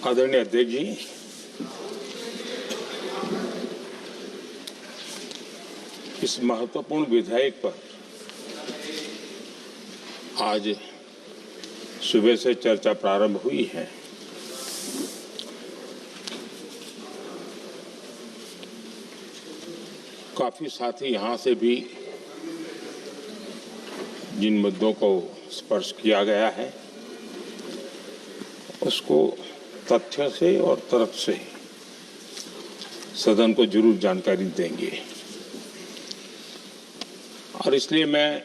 आदरणीय अध्यक्ष जी, इस महत्वपूर्ण विधेयक पर आज सुबह से चर्चा प्रारंभ हुई है। काफी साथी यहाँ से भी जिन मुद्दों को स्पर्श किया गया है उसको तथ्य से और तर्क से सदन को जरूर जानकारी देंगे और इसलिए मैं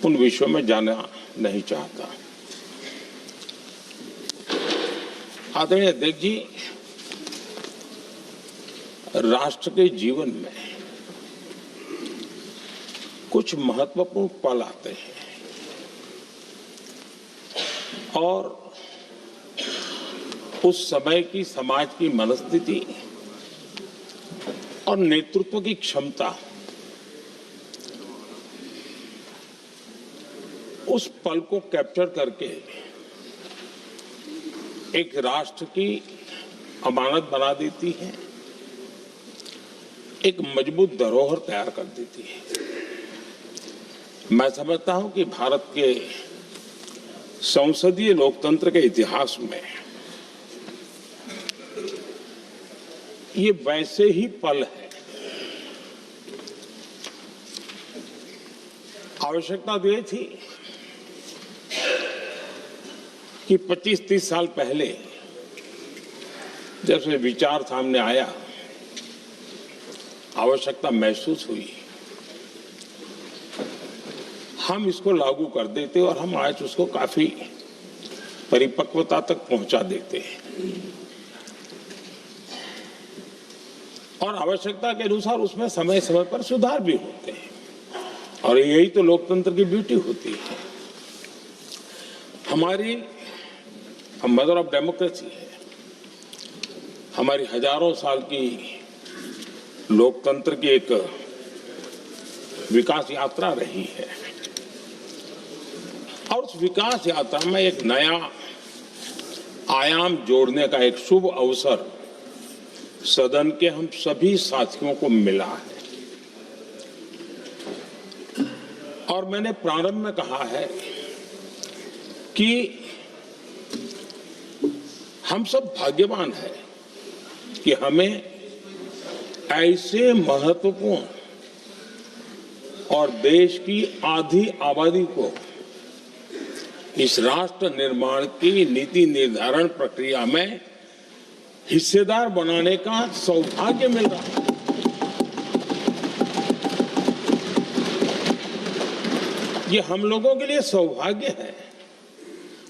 उन विषयों में जाना नहीं चाहता। आदरणीय अध्यक्ष जी, राष्ट्र के जीवन में कुछ महत्वपूर्ण पल आते हैं और उस समय की समाज की मनस्थिति और नेतृत्व की क्षमता उस पल को कैप्चर करके एक राष्ट्र की अमानत बना देती है, एक मजबूत धरोहर तैयार कर देती है। मैं समझता हूं कि भारत के संसदीय लोकतंत्र के इतिहास में ये वैसे ही पल है। आवश्यकता तो ये थी कि 25-30 साल पहले जब से विचार सामने आया, आवश्यकता महसूस हुई, हम इसको लागू कर देते और हम आज उसको काफी परिपक्वता तक पहुंचा देते हैं और आवश्यकता के अनुसार उसमें समय समय पर सुधार भी होते हैं और यही तो लोकतंत्र की ब्यूटी होती है। हमारी मदर ऑफ डेमोक्रेसी है, हमारी हजारों साल की लोकतंत्र की एक विकास यात्रा रही है और उस विकास यात्रा में एक नया आयाम जोड़ने का एक शुभ अवसर सदन के हम सभी साथियों को मिला है और मैंने प्रारंभ में कहा है कि हम सब भाग्यवान हैं कि हमें ऐसे महत्वपूर्ण और देश की आधी आबादी को इस राष्ट्र निर्माण की नीति निर्धारण प्रक्रिया में हिस्सेदार बनाने का सौभाग्य मिल रहा है। ये हम लोगों के लिए सौभाग्य है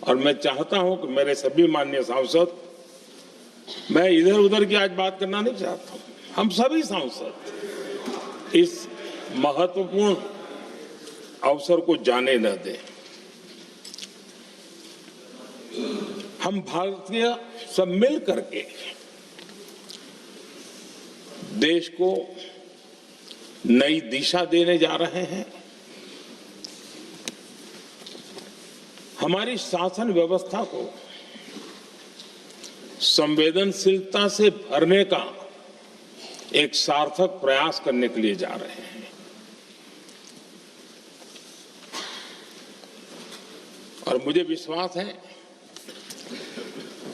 और मैं चाहता हूं कि मेरे सभी माननीय सांसद, मैं इधर उधर की आज बात करना नहीं चाहता हूं, हम सभी सांसद इस महत्वपूर्ण अवसर को जाने न दें। हम भारतीय सब मिल करके देश को नई दिशा देने जा रहे हैं। हमारी शासन व्यवस्था को संवेदनशीलता से भरने का एक सार्थक प्रयास करने के लिए जा रहे हैं और मुझे विश्वास है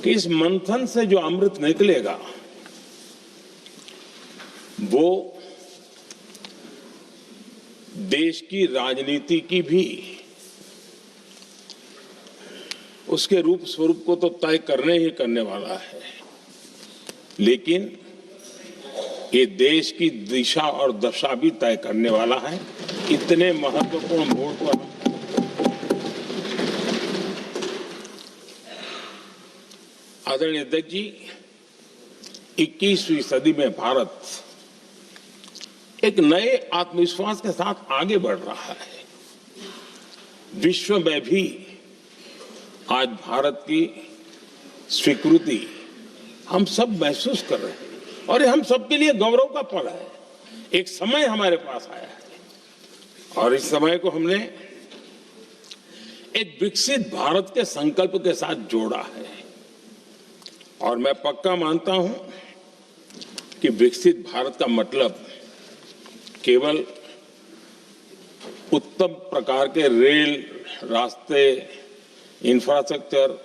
कि इस मंथन से जो अमृत निकलेगा वो देश की राजनीति की भी उसके रूप स्वरूप को तो तय करने ही करने वाला है, लेकिन ये देश की दिशा और दशा भी तय करने वाला है। इतने महत्वपूर्ण मोड़ पर आदरणीय अध्यक्ष जी, 21वीं सदी में भारत एक नए आत्मविश्वास के साथ आगे बढ़ रहा है। विश्व में भी आज भारत की स्वीकृति हम सब महसूस कर रहे हैं और ये हम सबके लिए गौरव का पल है। एक समय हमारे पास आया है और इस समय को हमने एक विकसित भारत के संकल्प के साथ जोड़ा है। और मैं पक्का मानता हूं कि विकसित भारत का मतलब केवल उत्तम प्रकार के रेल, रास्ते, इंफ्रास्ट्रक्चर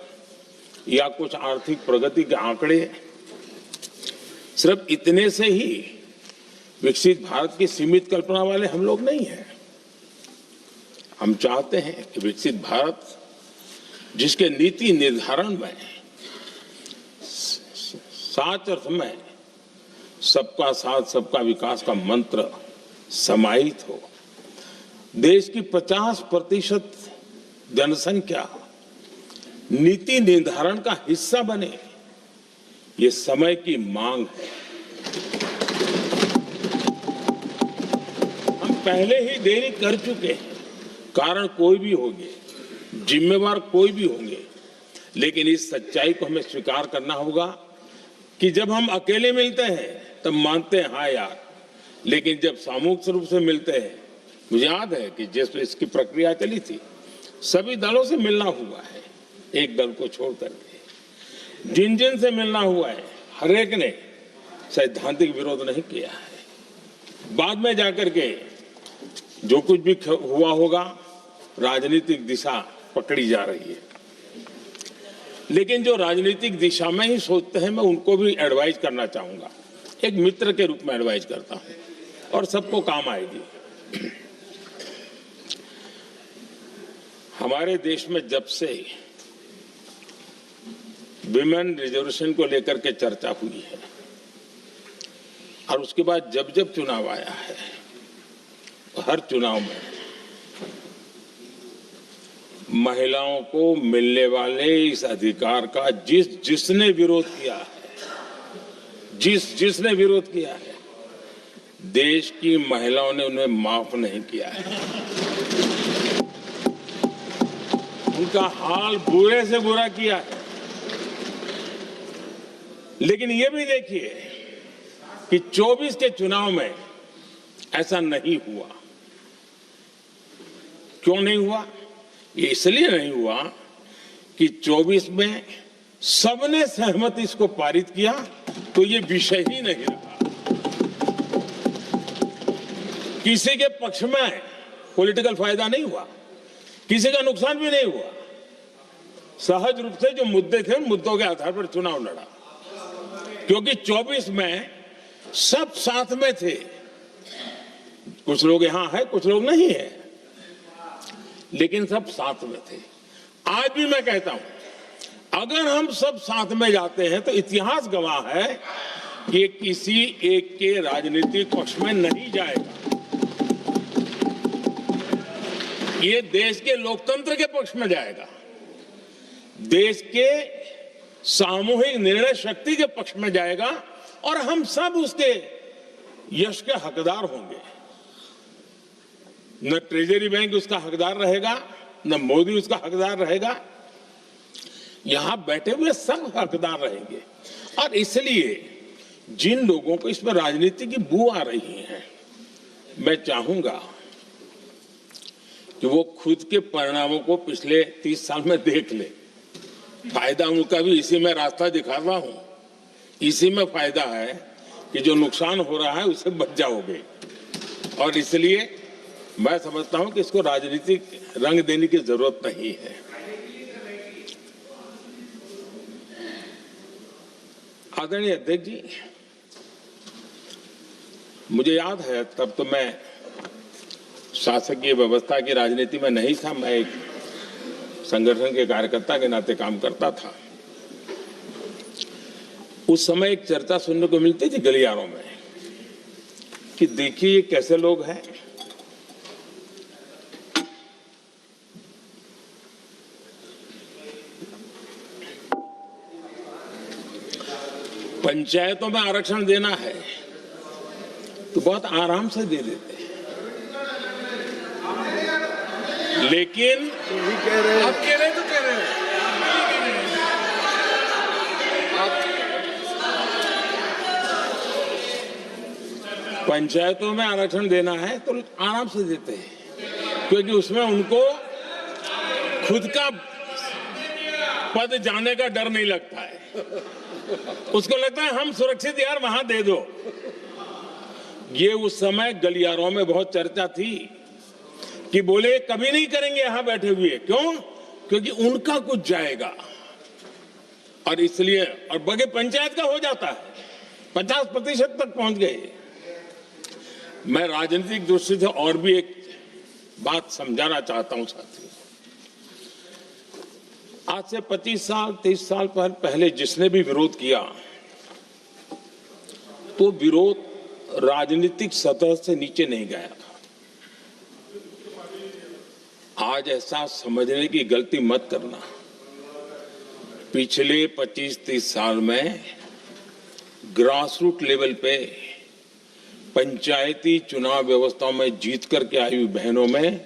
या कुछ आर्थिक प्रगति के आंकड़े, सिर्फ इतने से ही विकसित भारत की सीमित कल्पना वाले हम लोग नहीं हैं। हम चाहते हैं कि विकसित भारत जिसके नीति निर्धारण में साच अर्थ में सबका साथ सबका विकास का मंत्र समाहित हो, देश की 50% जनसंख्या नीति निर्धारण का हिस्सा बने, ये समय की मांग है। हम पहले ही देरी कर चुके हैं, कारण कोई भी होंगे, जिम्मेवार कोई भी होंगे, लेकिन इस सच्चाई को हमें स्वीकार करना होगा कि जब हम अकेले मिलते हैं तब मानते हैं हाँ यार, लेकिन जब सामूहिक रूप से मिलते हैं, मुझे याद है कि जैसे इसकी प्रक्रिया चली थी, सभी दलों से मिलना हुआ है, एक दल को छोड़ करके जिन जिन से मिलना हुआ है, हर एक ने सैद्धांतिक विरोध नहीं किया है। बाद में जाकर के जो कुछ भी हुआ होगा, राजनीतिक दिशा पकड़ी जा रही है, लेकिन जो राजनीतिक दिशा में ही सोचते हैं, मैं उनको भी एडवाइज करना चाहूंगा, एक मित्र के रूप में एडवाइज करता हूं और सबको काम आएगी। हमारे देश में जब से विमेन रिजर्वेशन को लेकर के चर्चा हुई है और उसके बाद जब जब चुनाव आया है, हर चुनाव में महिलाओं को मिलने वाले इस अधिकार का जिसने विरोध किया है, जिसने विरोध किया है, देश की महिलाओं ने उन्हें माफ नहीं किया है। उनका हाल बुरे से बुरा किया है। लेकिन ये भी देखिए कि 24 के चुनाव में ऐसा नहीं हुआ। क्यों नहीं हुआ? ये इसलिए नहीं हुआ कि 24 में सबने सहमति इसको पारित किया, तो ये विषय ही नहीं रहा। किसी के पक्ष में पॉलिटिकल फायदा नहीं हुआ, किसी का नुकसान भी नहीं हुआ। सहज रूप से जो मुद्दे थे, उन मुद्दों के आधार पर चुनाव लड़ा, क्योंकि 24 में सब साथ में थे। कुछ लोग यहां है, कुछ लोग नहीं है, लेकिन सब साथ में थे। आज भी मैं कहता हूं, अगर हम सब साथ में जाते हैं तो इतिहास गवाह है कि किसी एक के राजनीतिक पक्ष में नहीं जाएगा। ये देश के लोकतंत्र के पक्ष में जाएगा, देश के सामूहिक निर्णय शक्ति के पक्ष में जाएगा, और हम सब उसके यश के हकदार होंगे। न ट्रेजरी बैंक उसका हकदार रहेगा, न मोदी उसका हकदार रहेगा, यहां बैठे हुए सब हकदार रहेंगे। और इसलिए जिन लोगों को इसमें राजनीति की बू आ रही है, मैं चाहूंगा कि वो खुद के परिणामों को पिछले 30 साल में देख ले। फायदा उनका भी इसी में रास्ता दिखा रहा हूं, इसी में फायदा है कि जो नुकसान हो रहा है उससे बच जाओगे। और इसलिए मैं समझता हूं कि इसको राजनीतिक रंग देने की जरूरत नहीं है। आदरणीय अध्यक्ष जी, मुझे याद है तब तो मैं शासकीय व्यवस्था की राजनीति में नहीं था, मैं एक संगठन के कार्यकर्ता के नाते काम करता था। उस समय एक चर्चा सुनने को मिलती थी गलियारों में कि देखिए ये कैसे लोग हैं, पंचायतों में आरक्षण देना है तो बहुत आराम से दे देते हैं, लेकिन आप कह रहे तो कह रहे हैं पंचायतों में आरक्षण देना है तो आराम से देते हैं, क्योंकि उसमें उनको खुद का पद जाने का डर नहीं लगता है। उसको लगता है हम सुरक्षित यार वहां दे दो। ये उस समय गलियारों में बहुत चर्चा थी कि बोले कभी नहीं करेंगे यहां बैठे हुए। क्यों? क्योंकि उनका कुछ जाएगा, और इसलिए और बगे पंचायत का हो जाता है, 50% तक पहुंच गए। मैं राजनीतिक दृष्टि से और भी एक बात समझाना चाहता हूं साथियों। आज से 25 साल 30 साल पहले जिसने भी विरोध किया तो विरोध राजनीतिक सतह से नीचे नहीं गया था। आज ऐसा समझने की गलती मत करना। पिछले 25-30 साल में ग्रास रूट लेवल पे पंचायती चुनाव व्यवस्थाओं में जीत करके आई हुई बहनों में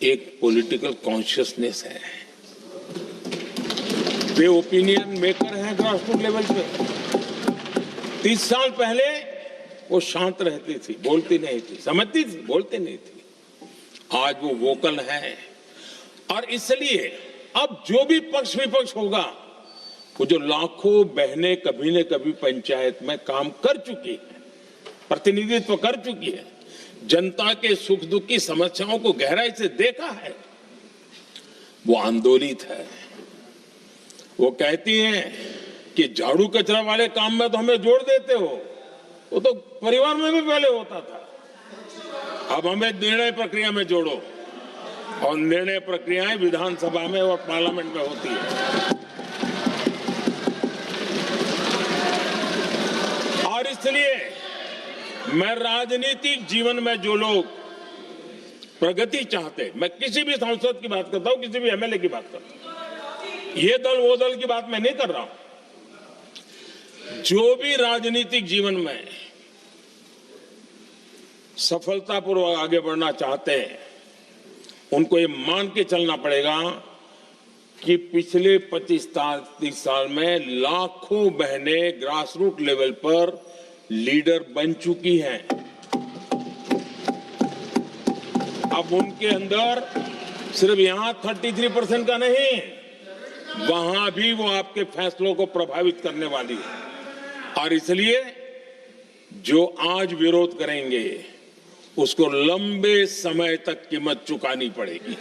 एक पॉलिटिकल कॉन्शियसनेस है। वे ओपिनियन मेकर हैं ग्रास रूट लेवल पे। 30 साल पहले वो शांत रहती थी, बोलती नहीं थी, समझती थी, बोलती नहीं थी। आज वो वोकल है, और इसलिए अब जो भी पक्ष विपक्ष होगा, वो जो लाखों बहनें कभी न कभी पंचायत में काम कर चुकी है, प्रतिनिधित्व कर चुकी है, जनता के सुख दुख की समस्याओं को गहराई से देखा है, वो आंदोलित है। वो कहती हैं कि झाड़ू कचरा वाले काम में तो हमें जोड़ देते हो, वो तो परिवार में भी पहले होता था, अब हमें निर्णय प्रक्रिया में जोड़ो। और निर्णय प्रक्रियाएं विधानसभा में और पार्लियामेंट में होती है। और इसलिए मैं राजनीतिक जीवन में जो लोग प्रगति चाहते, मैं किसी भी सांसद की बात करता हूं, किसी भी एमएलए की बात करता हूं, ये दल वो दल की बात मैं नहीं कर रहा हूं। जो भी राजनीतिक जीवन में सफलतापूर्वक आगे बढ़ना चाहते हैं, उनको ये मान के चलना पड़ेगा कि पिछले 25-30 साल में लाखों बहनें ग्रास रूट लेवल पर लीडर बन चुकी हैं। अब उनके अंदर सिर्फ यहां 33% का नहीं, वहां भी वो आपके फैसलों को प्रभावित करने वाली है। और इसलिए जो आज विरोध करेंगे उसको लंबे समय तक कीमत चुकानी पड़ेगी,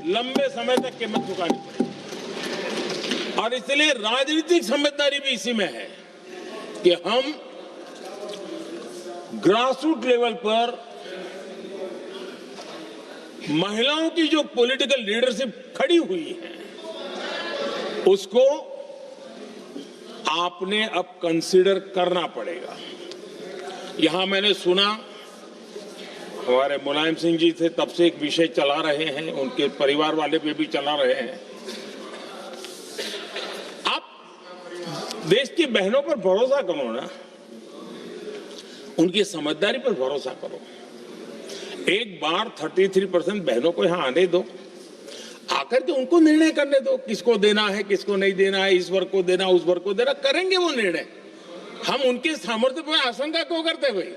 लंबे समय तक कीमत चुकानी पड़ेगी। और इसलिए राजनीतिक समझदारी भी इसी में है कि हम ग्रास रूट लेवल पर महिलाओं की जो पॉलिटिकल लीडरशिप खड़ी हुई है, उसको आपने अब कंसीडर करना पड़ेगा। यहां मैंने सुना हमारे मुलायम सिंह जी थे, तब से एक विषय चला रहे हैं, उनके परिवार वाले भी चला रहे हैं। आप देश की बहनों पर भरोसा करो ना, उनकी समझदारी पर भरोसा करो। एक बार 33% बहनों को यहां आने दो, आकर के उनको निर्णय करने दो, किसको देना है, किसको नहीं देना है, इस वर्ग को देना, उस वर्ग को देना, करेंगे वो निर्णय। हम उनके सामर्थ्य पर आशंका क्यों करते भाई?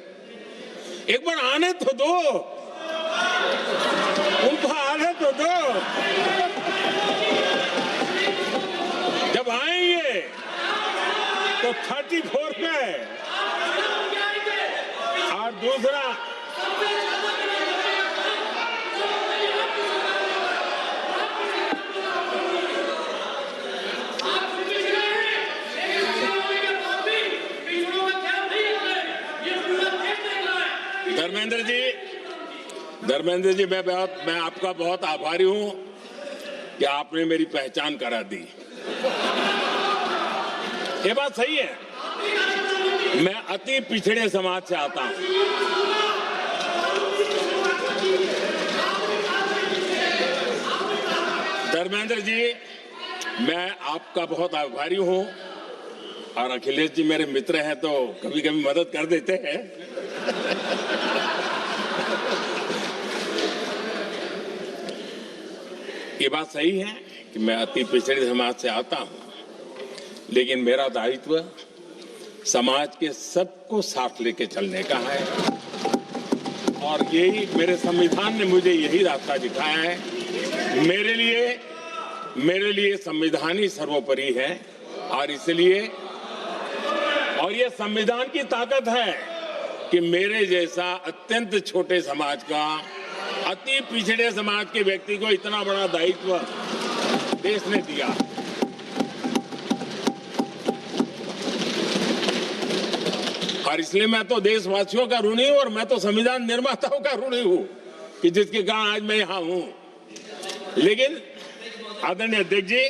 एक बार आने तो दो, उनको आने तो दो। जब आएंगे तो 34 में, और दूसरा धर्मेंद्र जी, मैं आपका बहुत आभारी हूं कि आपने मेरी पहचान करा दी। ये बात सही है, मैं अति पिछड़े समाज से आता हूं। धर्मेंद्र जी, मैं आपका बहुत आभारी हूं, और अखिलेश जी मेरे मित्र हैं तो कभी कभी मदद कर देते हैं। ये बात सही है कि मैं अति पिछड़े समाज से आता हूं, लेकिन मेरा दायित्व समाज के सबको साथ लेके चलने का है, और यही मेरे संविधान ने मुझे यही रास्ता दिखाया है। मेरे लिए संविधान ही सर्वोपरि है, और इसलिए और ये संविधान की ताकत है कि मेरे जैसा अत्यंत छोटे समाज का, अति पिछड़े समाज के व्यक्ति को इतना बड़ा दायित्व देश ने दिया। और इसलिए मैं तो देशवासियों का ऋणी हूं और मैं तो संविधान निर्माताओं का ऋणी हूं कि जिसके कारण आज मैं यहां हूं। लेकिन आदरणीय अध्यक्ष जी,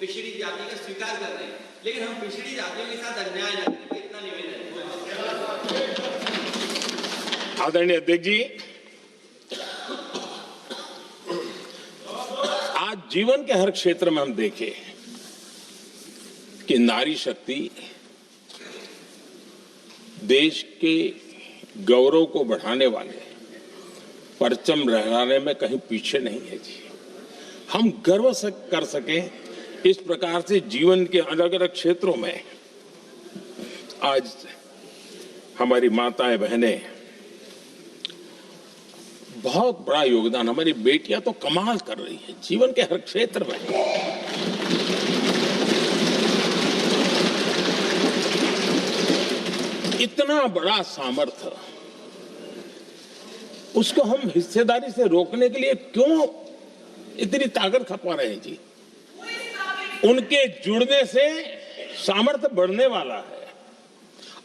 पिछड़ी जाति का स्वीकार कर रहे हैं, लेकिन हम पिछड़ी जातियों के साथ अन्याय न करें, इतना निवेदन है। आदरणीय अध्यक्ष जी, आज जीवन के हर क्षेत्र में हम देखें कि नारी शक्ति देश के गौरव को बढ़ाने वाले परचम लहराने में कहीं पीछे नहीं है जी। हम गर्व से कर सकें इस प्रकार से जीवन के अलग अलग क्षेत्रों में आज हमारी माताएं बहनें बहुत बड़ा योगदान, हमारी बेटियां तो कमाल कर रही है जीवन के हर क्षेत्र में। इतना बड़ा सामर्थ्य, उसको हम हिस्सेदारी से रोकने के लिए क्यों इतनी ताकत खपा रहे हैं जी? उनके जुड़ने से सामर्थ्य बढ़ने वाला है।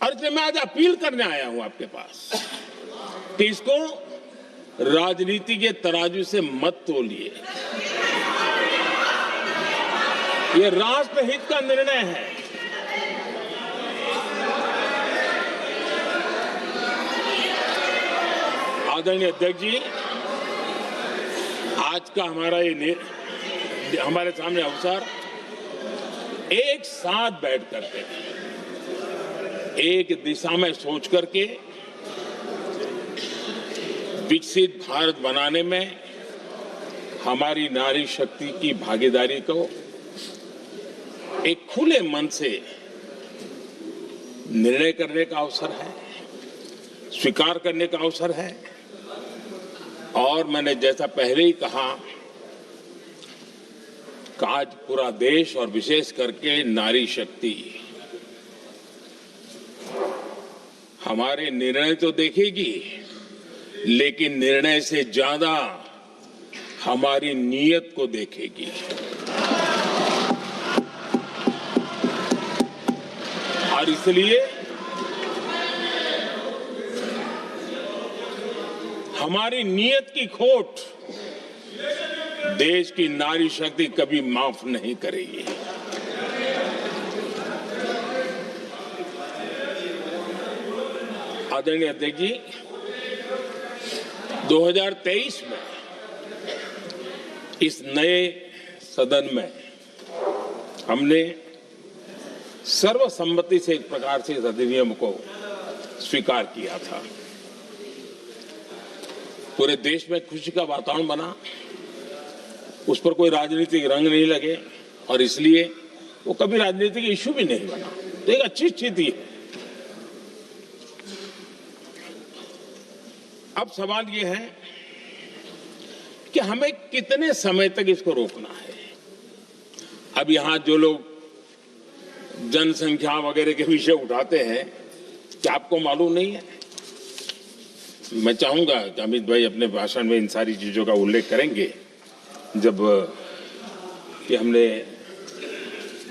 और इसलिए मैं आज अपील करने आया हूं आपके पास कि इसको राजनीति के तराजू से मत तोलिए। ये राष्ट्रहित का निर्णय है। आदरणीय अध्यक्ष जी, आज का हमारे सामने अवसर एक साथ बैठ करके एक दिशा में सोच करके विकसित भारत बनाने में हमारी नारी शक्ति की भागीदारी को एक खुले मन से निर्णय करने का अवसर है, स्वीकार करने का अवसर है। और मैंने जैसा पहले ही कहा कि आज पूरा देश और विशेष करके नारी शक्ति हमारे निर्णय तो देखेगी, लेकिन निर्णय से ज्यादा हमारी नीयत को देखेगी। और इसलिए हमारी नीयत की खोट देश की नारी शक्ति कभी माफ नहीं करेगी। आदरणीय अध्यक्ष जी, 2023 में इस नए सदन में हमने सर्वसम्मति से एक प्रकार से इस अधिनियम को स्वीकार किया था। पूरे देश में खुशी का वातावरण बना, उस पर कोई राजनीतिक रंग नहीं लगे और इसलिए वो कभी राजनीतिक इश्यू भी नहीं बना। तो एक अच्छी स्थिति है। अब सवाल ये है कि हमें कितने समय तक इसको रोकना है। अब यहां जो लोग जनसंख्या वगैरह के विषय उठाते हैं, क्या आपको मालूम नहीं है? मैं चाहूंगा कि अमित भाई अपने भाषण में इन सारी चीजों का उल्लेख करेंगे। जब कि हमने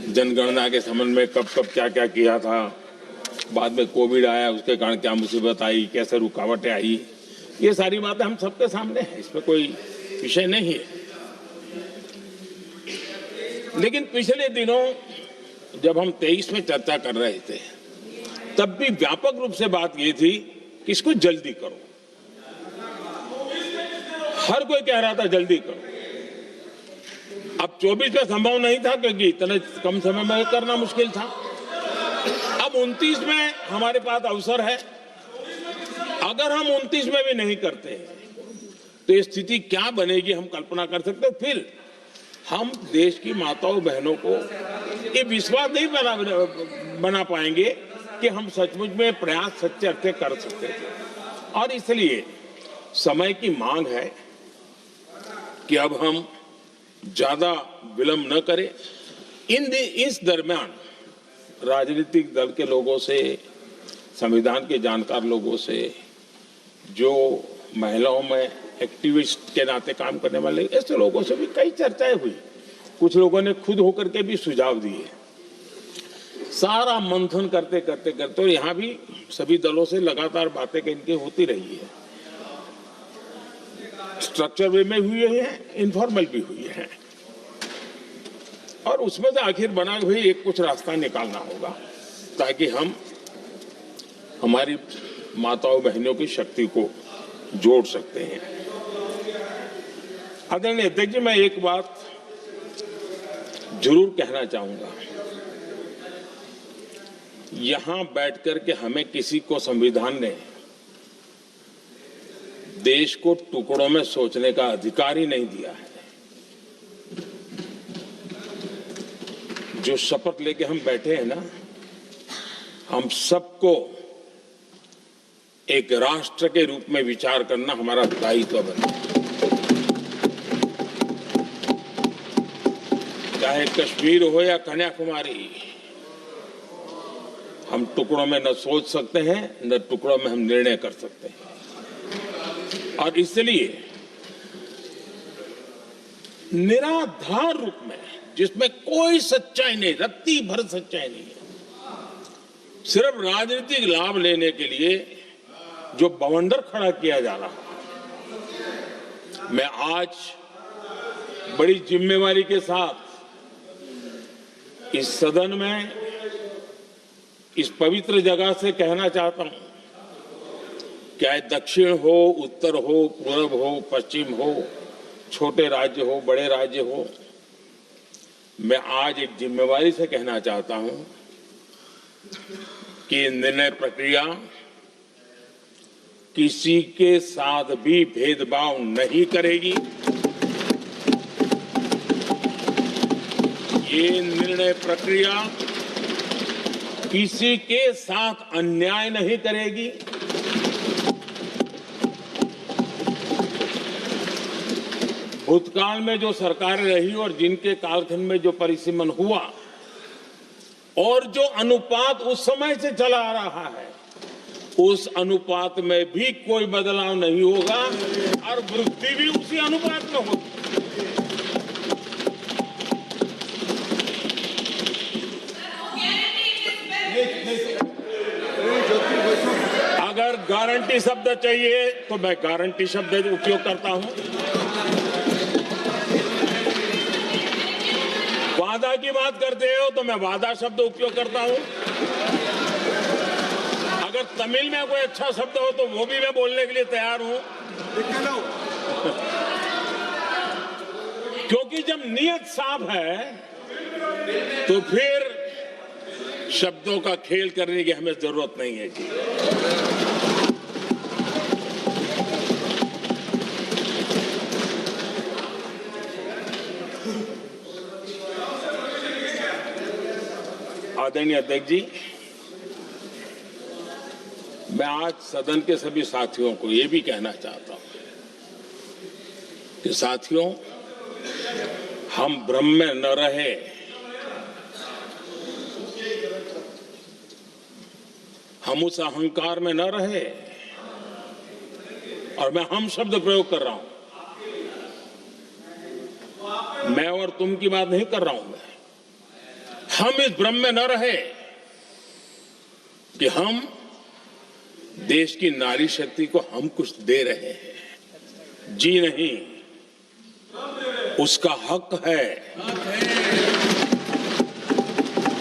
जनगणना के संबंध में कब कब क्या क्या किया था, बाद में कोविड आया, उसके कारण क्या मुसीबत आई, कैसे रुकावटें आई, ये सारी बातें हम सबके सामने हैं, इसमें कोई विषय नहीं है। लेकिन पिछले दिनों जब हम 23 में चर्चा कर रहे थे, तब भी व्यापक रूप से बात ये थी कि इसको जल्दी करो। हर कोई कह रहा था जल्दी करो। अब 24 में संभव नहीं था क्योंकि इतने कम समय में करना मुश्किल था। अब 29 में हमारे पास अवसर है। अगर हम 29 में भी नहीं करते तो ये स्थिति क्या बनेगी हम कल्पना कर सकते। फिर हम देश की माताओं बहनों को ये विश्वास नहीं बना पाएंगे कि हम सचमुच में प्रयास सच्चे अर्थ कर सकते थे। और इसलिए समय की मांग है कि अब हम ज्यादा विलंब न करें। इस दरमियान राजनीतिक दल के लोगों से, संविधान के जानकार लोगों से, जो महिलाओं में एक्टिविस्ट के नाते काम करने वाले ऐसे लोगों से भी कई चर्चाएं हुई। कुछ लोगों ने खुद होकर के भी सुझाव दिए। सारा मंथन करते करते करते, और यहाँ भी सभी दलों से लगातार बातें इनकी होती रही है। स्ट्रक्चर वे में हुई है, इनफॉर्मल भी हुई है, और उसमें से आखिर बना भाई एक कुछ रास्ता निकालना होगा ताकि हम हमारी माताओं बहनों की शक्ति को जोड़ सकते हैं। आदरणीय अध्यक्ष जी, मैं एक बात जरूर कहना चाहूंगा। यहां बैठकर के हमें किसी को संविधान ने देश को टुकड़ों में सोचने का अधिकार ही नहीं दिया है। जो शपथ लेके हम बैठे हैं ना, हम सबको एक राष्ट्र के रूप में विचार करना हमारा दायित्व बना। चाहे कश्मीर हो या कन्याकुमारी, हम टुकड़ों में न सोच सकते हैं, न टुकड़ों में हम निर्णय कर सकते हैं। और इसलिए निराधार रूप में, जिसमें कोई सच्चाई नहीं, रत्ती भर सच्चाई नहीं है, सिर्फ राजनीतिक लाभ लेने के लिए जो बवंडर खड़ा किया जा रहा है, मैं आज बड़ी जिम्मेवारी के साथ इस सदन में, इस पवित्र जगह से कहना चाहता हूं, चाहे दक्षिण हो, उत्तर हो, पूर्व हो, पश्चिम हो, छोटे राज्य हो, बड़े राज्य हो, मैं आज एक जिम्मेवारी से कहना चाहता हूं कि निर्णय प्रक्रिया किसी के साथ भी भेदभाव नहीं करेगी। ये निर्णय प्रक्रिया किसी के साथ अन्याय नहीं करेगी। भूतकाल में जो सरकारें रही और जिनके कालखंड में जो परिसीमन हुआ और जो अनुपात उस समय से चला आ रहा है, उस अनुपात में भी कोई बदलाव नहीं होगा और वृद्धि भी उसी अनुपात में होगी। अगर गारंटी शब्द चाहिए तो मैं गारंटी शब्द उपयोग करता हूं। वादा की बात करते हो तो मैं वादा शब्द उपयोग करता हूं। अगर तमिल में कोई अच्छा शब्द हो तो वो भी मैं बोलने के लिए तैयार हूं। क्योंकि जब नियत साफ है तो फिर शब्दों का खेल करने की हमें जरूरत नहीं है जी। आदरणीय अध्यक्ष जी, मैं आज सदन के सभी साथियों को ये भी कहना चाहता हूं कि साथियों, हम भ्रम में न रहे। हम उस अहंकार में न रहे, और मैं हम शब्द प्रयोग कर रहा हूं। मैं और तुम की बात नहीं कर रहा हूं। हम इस भ्रम में न रहे कि हम देश की नारी शक्ति को हम कुछ दे रहे हैं। जी नहीं, उसका हक है।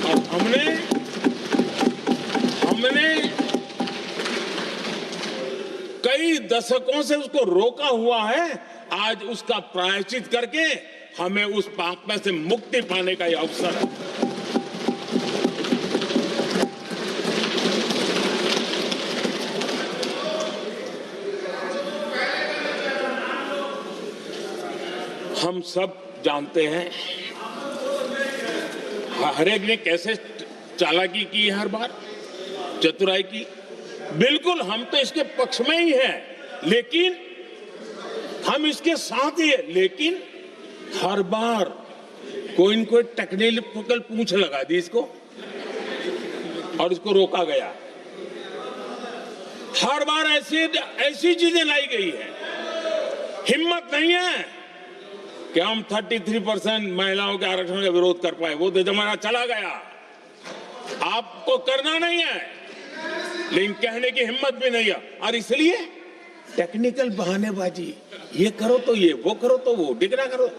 और हमने कई दशकों से उसको रोका हुआ है। आज उसका प्रायश्चित करके हमें उस पाप में से मुक्ति पाने का यह अवसर है। हम सब जानते हैं हर एक ने कैसे चालाकी की है, हर बार चतुराई की। बिल्कुल, हम तो इसके पक्ष में ही हैं, लेकिन हम इसके साथ ही है, लेकिन हर बार कोई न कोई टेक्निकल पूंछ लगा दी इसको और इसको रोका गया। हर बार ऐसी चीजें लाई गई है। हिम्मत नहीं है कि हम 33% महिलाओं के आरक्षण का विरोध कर पाए। वो तो जमाना चला गया। आपको करना नहीं है, लेकिन कहने की हिम्मत भी नहीं है। और इसलिए टेक्निकल बहानेबाजी, ये करो तो ये, वो करो तो वो, डिगरा करो।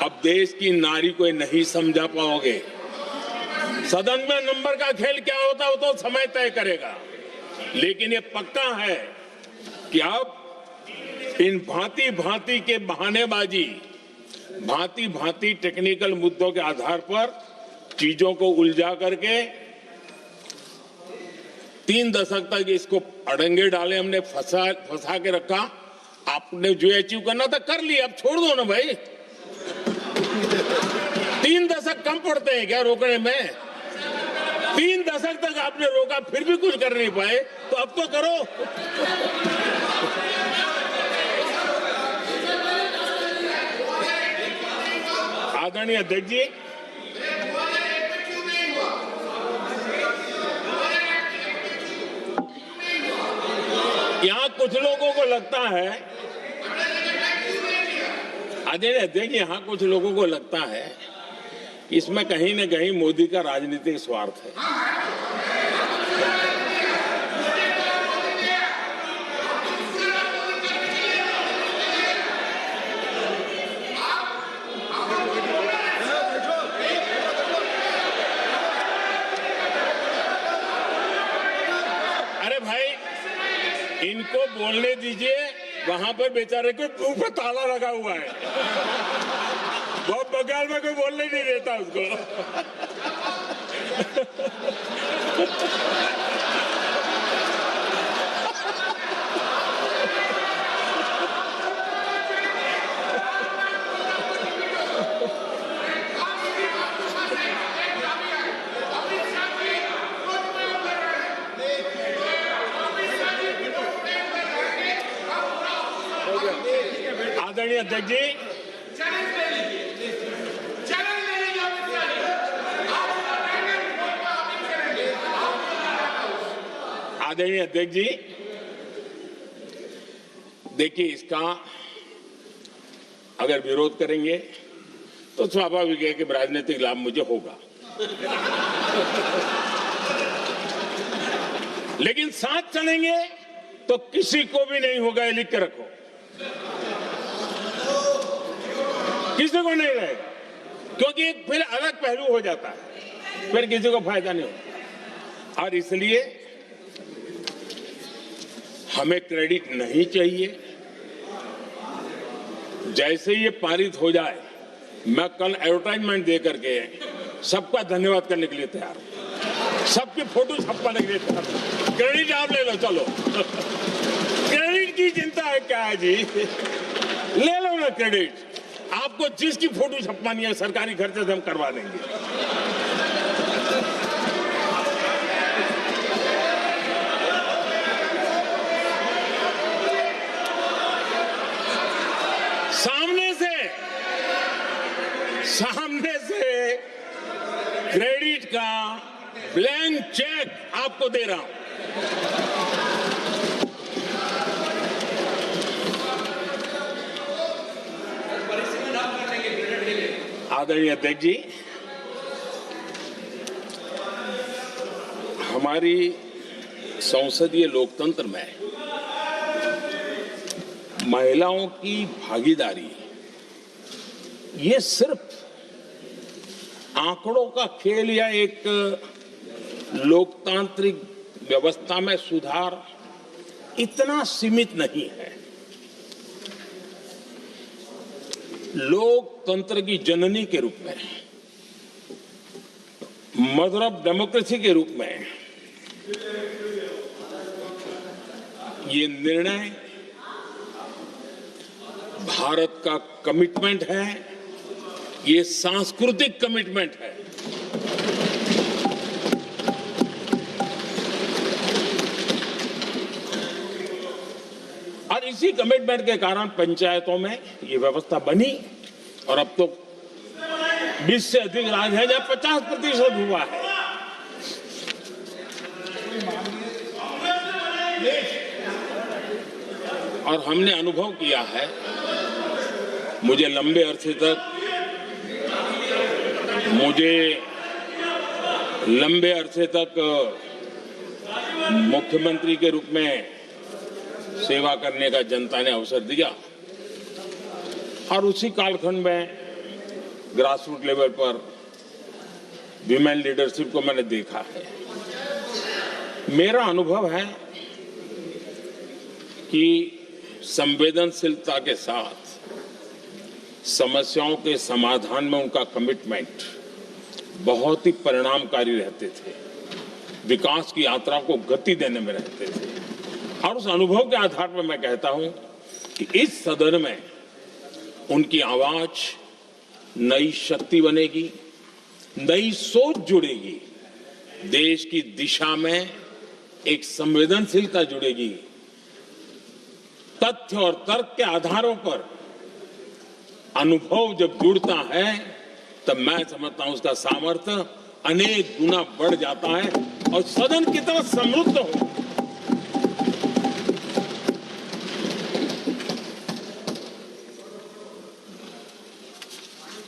अब देश की नारी को नहीं समझा पाओगे। सदन में नंबर का खेल क्या होता है वो तो समय तय करेगा, लेकिन ये पक्का है कि अब इन भांति भांति के बहानेबाजी, भांति भांति टेक्निकल मुद्दों के आधार पर चीजों को उलझा करके 3 दशक तक इसको अड़ंगे डाले हमने, फंसा के रखा। आपने जो अचीव करना था कर लिया, अब छोड़ दो ना भाई। 3 दशक कम पड़ते हैं क्या रोकने में? 3 दशक तक आपने रोका, फिर भी कुछ कर नहीं पाए, तो अब तो करो। आदरणीय अध्यक्ष जी, यहां कुछ लोगों को लगता है, आदरणीय अध्यक्ष, यहां कुछ लोगों को लगता है इसमें कहीं न कहीं मोदी का राजनीतिक स्वार्थ है। अरे भाई, इनको बोलने दीजिए। वहां पर बेचारे के मुंह पे ताला लगा हुआ है, बहुत बगल में कोई बोलने नहीं देता उसको। आदरणीय अध्यक्ष जी, आदरणीय अध्यक्ष जी, देखिए, इसका अगर विरोध करेंगे तो स्वाभाविक है कि राजनीतिक लाभ मुझे होगा, लेकिन साथ चलेंगे तो किसी को भी नहीं होगा। ये लिख के रखो, किसी को नहीं रहेगा, क्योंकि फिर अलग पहलू हो जाता है, फिर किसी को फायदा नहीं होता। और इसलिए हमें क्रेडिट नहीं चाहिए। जैसे ये पारित हो जाए, मैं कल एडवर्टाइजमेंट दे करके सबका धन्यवाद करने के लिए तैयार हूं, सबकी फोटो छपवाने के लिए तैयार हूं। क्रेडिट आप ले लो, चलो। क्रेडिट की चिंता है क्या है जी? ले लो ना क्रेडिट। आपको जिसकी फोटो छपवानी है सरकारी खर्चे से हम करवा देंगे। सामने से क्रेडिट का ब्लैंक चेक आपको दे रहा हूं। आदरणीय अध्यक्ष जी, हमारी संसदीय लोकतंत्र में महिलाओं की भागीदारी ये सिर्फ आंकड़ों का खेल या एक लोकतांत्रिक व्यवस्था में सुधार इतना सीमित नहीं है। लोकतंत्र की जननी के रूप में, मदर ऑफ डेमोक्रेसी के रूप में ये निर्णय भारत का कमिटमेंट है, ये सांस्कृतिक कमिटमेंट है। और इसी कमिटमेंट के कारण पंचायतों में ये व्यवस्था बनी और अब तो 20 से अधिक राज्य है जहां 50% हुआ है। और हमने अनुभव किया है, मुझे लंबे अरसे तक मुख्यमंत्री के रूप में सेवा करने का जनता ने अवसर दिया और उसी कालखंड में ग्रासरूट लेवल पर विमेन लीडरशिप को मैंने देखा है। मेरा अनुभव है कि संवेदनशीलता के साथ समस्याओं के समाधान में उनका कमिटमेंट बहुत ही परिणामकारी रहते थे, विकास की यात्रा को गति देने में रहते थे। और उस अनुभव के आधार पर मैं कहता हूं कि इस सदन में उनकी आवाज नई शक्ति बनेगी, नई सोच जुड़ेगी, देश की दिशा में एक संवेदनशीलता जुड़ेगी। तथ्य और तर्क के आधारों पर अनुभव जब जुड़ता है तब मैं समझता हूं उसका सामर्थ्य अनेक गुना बढ़ जाता है और सदन कितना समृद्ध हो।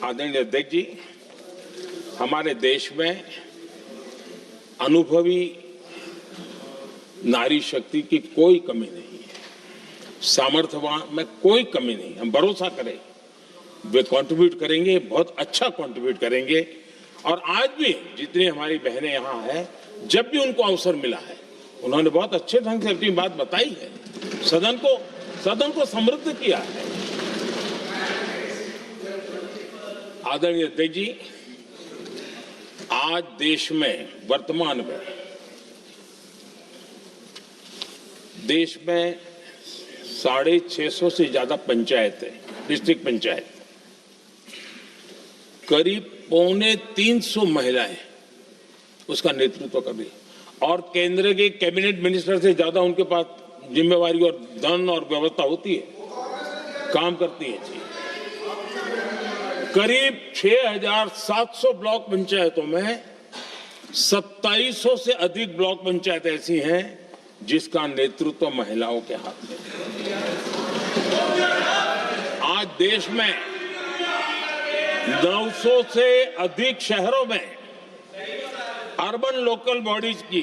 आदरणीय अध्यक्ष जी, हमारे देश में अनुभवी नारी शक्ति की कोई कमी नहीं है, सामर्थ्यवान में कोई कमी नहीं। हम भरोसा करें वे कंट्रीब्यूट करेंगे, बहुत अच्छा कंट्रीब्यूट करेंगे। और आज भी जितनी हमारी बहनें यहाँ हैं, जब भी उनको अवसर मिला है उन्होंने बहुत अच्छे ढंग से अपनी बात बताई है, सदन को समृद्ध किया है। आदरणीय अध्यक्ष जी, आज देश में वर्तमान में देश में 650 से ज्यादा पंचायतें, डिस्ट्रिक्ट पंचायत, करीब 250 महिलाएं उसका नेतृत्व कर रही, और केंद्र के कैबिनेट मिनिस्टर से ज्यादा उनके पास जिम्मेवारी और धन और व्यवस्था होती है, काम करती है जी। करीब 6700 ब्लॉक पंचायतों में 2700 से अधिक ब्लॉक पंचायत ऐसी हैं जिसका नेतृत्व महिलाओं के हाथ में। आज देश में 900 से अधिक शहरों में अर्बन लोकल बॉडीज की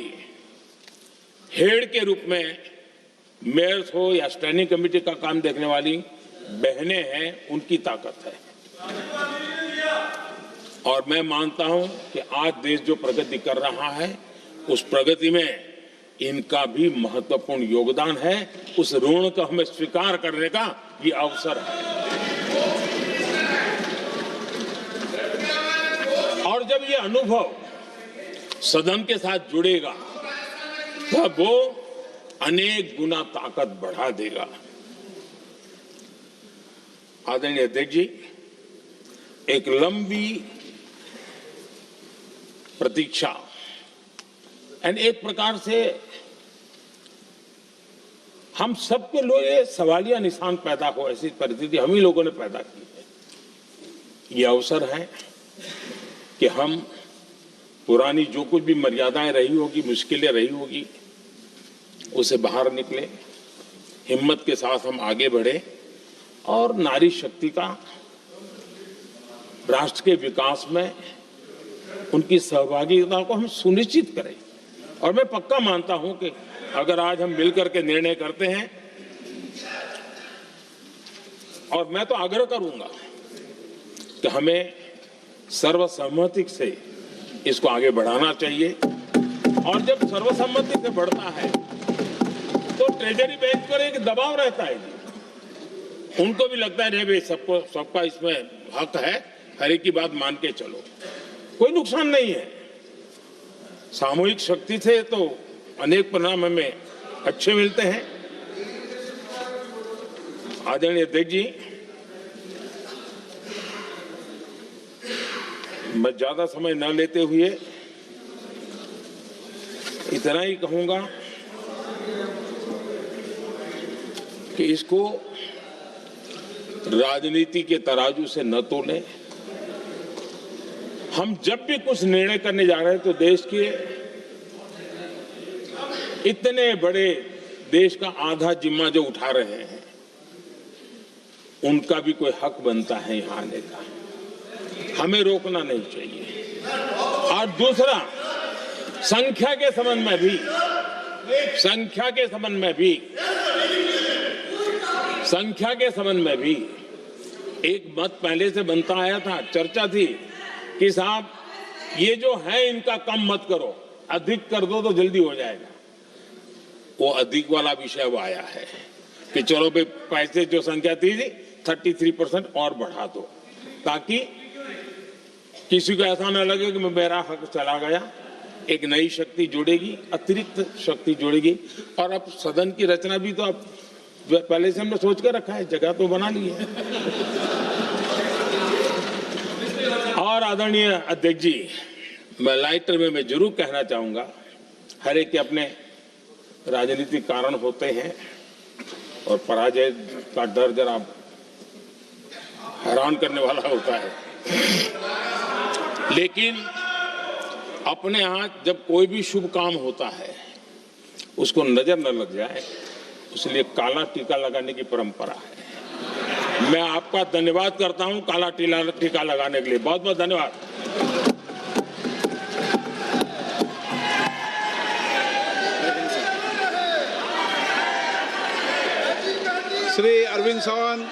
हेड के रूप में मेयर्स हो या स्टैंडिंग कमेटी का काम देखने वाली बहनें हैं, उनकी ताकत है। और मैं मानता हूं कि आज देश जो प्रगति कर रहा है उस प्रगति में इनका भी महत्वपूर्ण योगदान है। उस ऋण को हमें स्वीकार करने का ये अवसर है। और जब ये अनुभव सदन के साथ जुड़ेगा तब वो अनेक गुना ताकत बढ़ा देगा। आदरणीय अध्यक्ष जी, एक लंबी प्रतीक्षा एंड एक प्रकार से हम सबके लिए सवालिया निशान पैदा हो, ऐसी परिस्थिति हम ही लोगों ने पैदा की है। ये अवसर है कि हम पुरानी जो कुछ भी मर्यादाएं रही होगी, मुश्किलें रही होगी, उसे बाहर निकले, हिम्मत के साथ हम आगे बढ़े और नारी शक्ति का राष्ट्र के विकास में उनकी सहभागिता को हम सुनिश्चित करें। और मैं पक्का मानता हूं कि अगर आज हम मिलकर के निर्णय करते हैं, और मैं तो आग्रह करूंगा कि हमें सर्वसम्मति से इसको आगे बढ़ाना चाहिए। और जब सर्वसम्मति से बढ़ता है तो ट्रेजरी बेंच पर एक दबाव रहता है, उनको भी लगता है भाई सबका इसमें हक है, हर एक की बात मान के चलो, कोई नुकसान नहीं है। सामूहिक शक्ति से तो अनेक परिणाम हमें अच्छे मिलते हैं। आदरणीय अध्यक्ष जी, मैं ज्यादा समय न लेते हुए इतना ही कहूंगा कि इसको राजनीति के तराजू से न तोलें। हम जब भी कुछ निर्णय करने जा रहे हैं तो देश के इतने बड़े देश का आधा जिम्मा जो उठा रहे हैं उनका भी कोई हक बनता है यहां आने का। हमें रोकना नहीं चाहिए। और दूसरा, संख्या के संबंध में भी एक मत पहले से बनता आया था, चर्चा थी कि साहब ये जो है इनका कम मत करो, अधिक कर दो तो जल्दी हो जाएगा। वो अधिक वाला विषय वो आया है कि चलो भाई पैसे जो संख्या थी 33% और बढ़ा दो, ताकि किसी को ऐसा ना लगे कि मेरा हक चला गया। एक नई शक्ति जुड़ेगी, अतिरिक्त शक्ति जुड़ेगी। और अब सदन की रचना भी तो अब पहले से हमने सोच कर रखा है, जगह तो बना ली है। और आदरणीय अध्यक्ष जी, मैं लाइटर में मैं जरूर कहना चाहूंगा, हर एक के अपने राजनीतिक कारण होते हैं और पराजय का डर जरा हैरान करने वाला होता है, लेकिन अपने यहाँ जब कोई भी शुभ काम होता है उसको नजर न लग जाए, इसलिए काला टीका लगाने की परंपरा है। मैं आपका धन्यवाद करता हूं काला टीका लगाने के लिए। बहुत बहुत धन्यवाद। श्री अरविंद सावंत